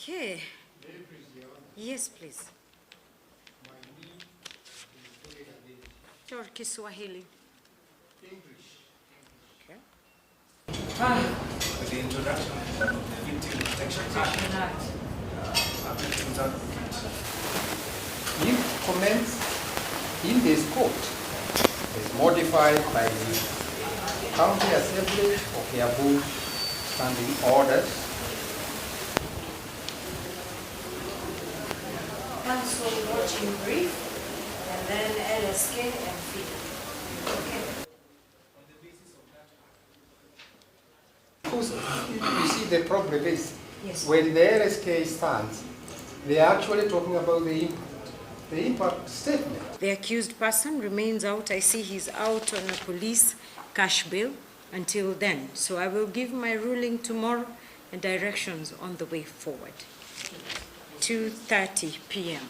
Okay. Yes, please. Or Kiswahili. English. Okay. With the introduction of the Victim Protection Act, victims advocate. If comments in this court is modified by the County Assembly of Kiambu standing orders, Council watching brief, and then LSK and fee. Okay. because you see the problem is Yes. when the LSK stands, they are actually talking about the impact statement. The accused person remains out. I see he's out on a police cash bail until then. So I will give my ruling tomorrow and directions on the way forward. 2:30 p.m.